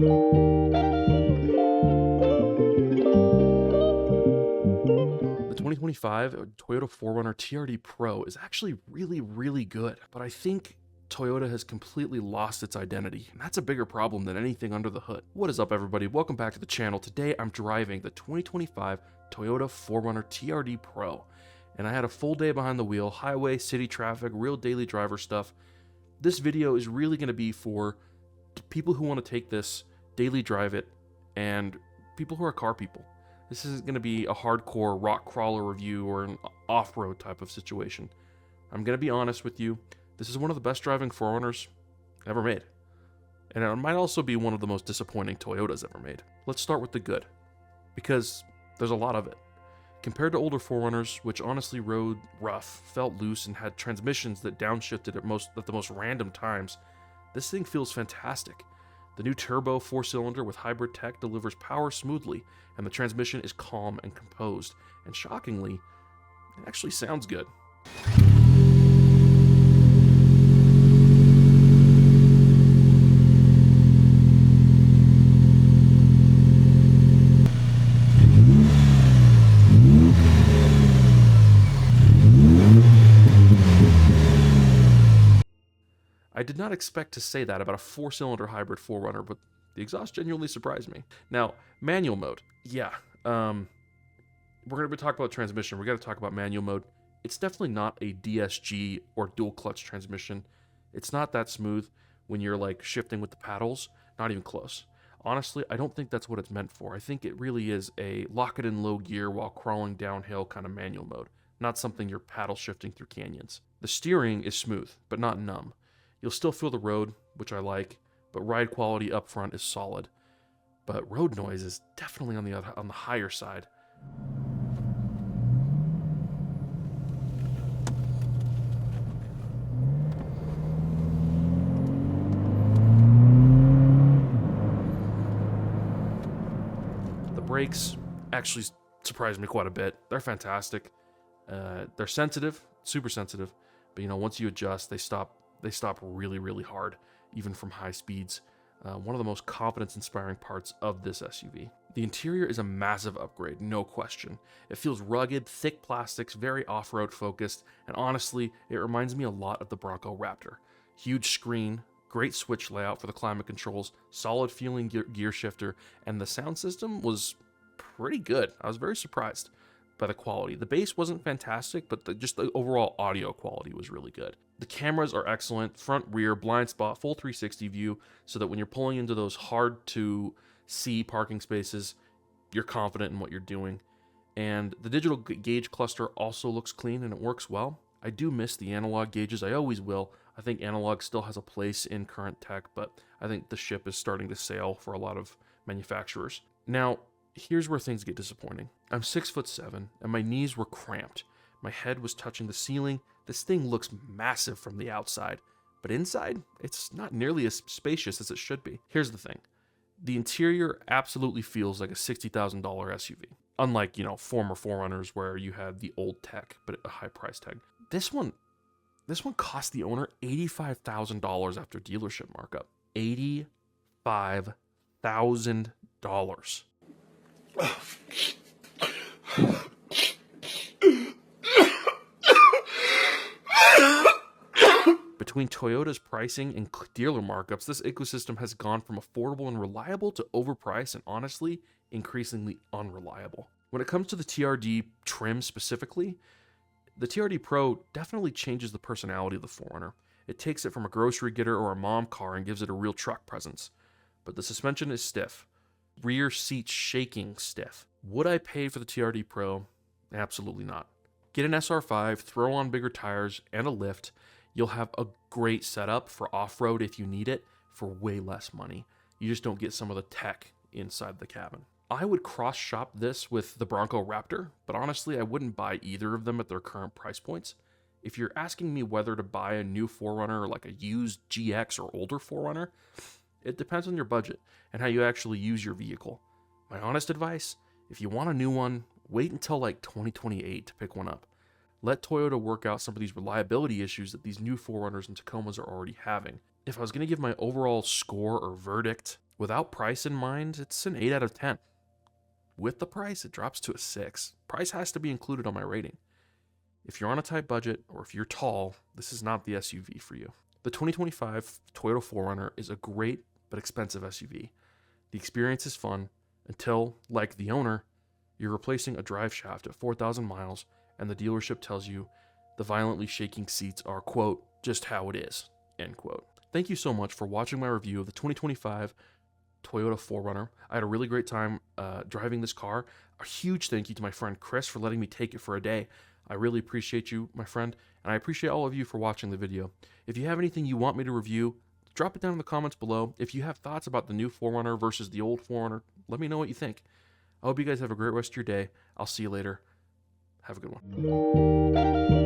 The 2025 Toyota 4Runner TRD Pro is actually really good, but I think Toyota has completely lost its identity, and that's a bigger problem than anything under the hood. What is up, everybody? Welcome back to the channel. Today I'm driving the 2025 Toyota 4Runner TRD Pro, and I had a full day behind the wheel, highway, city traffic, real daily driver stuff. This video is really going to be for people who want to take this, daily drive it, and people who are car people. This isn't going to be a hardcore rock crawler review or an off-road type of situation. I'm going to be honest with you. This is one of the best driving 4Runners ever made. And it might also be one of the most disappointing Toyotas ever made. Let's start with the good, because there's a lot of it. Compared to older 4Runners, which honestly rode rough, felt loose, and had transmissions that downshifted at the most random times, this thing feels fantastic. The new turbo 4-cylinder with hybrid tech delivers power smoothly, and the transmission is calm and composed. And shockingly, it actually sounds good. I did not expect to say that about a 4-cylinder hybrid 4Runner, but the exhaust genuinely surprised me. Now, manual mode. Yeah, we're going to be talking about transmission. We're going to talk about manual mode. It's definitely not a DSG or dual clutch transmission. It's not that smooth when you're like shifting with the paddles. Not even close. Honestly, I don't think that's what it's meant for. I think it really is a lock it in low gear while crawling downhill kind of manual mode, not something you're paddle shifting through canyons. The steering is smooth, but not numb. You'll still feel the road, which I like, but ride quality up front is solid. But road noise is definitely on the higher side. The brakes actually surprised me quite a bit. They're fantastic. They're sensitive, super sensitive, but once you adjust, they stop really hard, even from high speeds. One of the most confidence-inspiring parts of this SUV. The interior is a massive upgrade, no question. It feels rugged, thick plastics, very off-road focused, and honestly, it reminds me a lot of the Bronco Raptor. Huge screen, great switch layout for the climate controls, solid feeling gear shifter, and the sound system was pretty good. I was very surprised by the quality. The bass wasn't fantastic, but just the overall audio quality was really good. The cameras are excellent, front, rear, blind spot, full 360 view, so that when you're pulling into those hard to see parking spaces, you're confident in what you're doing. And the digital gauge cluster also looks clean and it works well. I do miss the analog gauges, I always will. I think analog still has a place in current tech, but I think the ship is starting to sail for a lot of manufacturers. Now, here's where things get disappointing. I'm 6'7", and my knees were cramped. My head was touching the ceiling. This thing looks massive from the outside, but inside, it's not nearly as spacious as it should be. Here's the thing. The interior absolutely feels like a $60,000 SUV. Unlike, former 4Runners where you had the old tech, but at a high price tag. This one cost the owner $85,000 after dealership markup. $85,000. Between Toyota's pricing and dealer markups, this ecosystem has gone from affordable and reliable to overpriced and honestly, increasingly unreliable. When it comes to the TRD trim specifically, the TRD Pro definitely changes the personality of the 4Runner. It takes it from a grocery getter or a mom car and gives it a real truck presence. But the suspension is stiff. Rear seats shaking stiff. Would I pay for the TRD Pro? Absolutely not. Get an SR5, throw on bigger tires, and a lift. You'll have a great setup for off-road if you need it for way less money. You just don't get some of the tech inside the cabin. I would cross-shop this with the Bronco Raptor, but honestly, I wouldn't buy either of them at their current price points. If you're asking me whether to buy a new 4Runner or like a used GX or older 4Runner, it depends on your budget and how you actually use your vehicle. My honest advice, if you want a new one, wait until like 2028 to pick one up. Let Toyota work out some of these reliability issues that these new 4Runners and Tacomas are already having. If I was going to give my overall score or verdict, Without price in mind, it's an 8 out of 10. With the price, it drops to a 6. Price has to be included on my rating. If you're on a tight budget or if you're tall, this is not the SUV for you. The 2025 Toyota 4Runner is a great but expensive SUV. The experience is fun until, like the owner, you're replacing a drive shaft at 4,000 miles and the dealership tells you the violently shaking seats are, quote, just how it is, end quote. Thank you so much for watching my review of the 2025 Toyota 4Runner. I had a really great time driving this car. A huge thank you to my friend Chris for letting me take it for a day. I really appreciate you, my friend, and I appreciate all of you for watching the video. If you have anything you want me to review, drop it down in the comments below. If you have thoughts about the new 4Runner versus the old 4Runner, let me know what you think. I hope you guys have a great rest of your day. I'll see you later. Have a good one.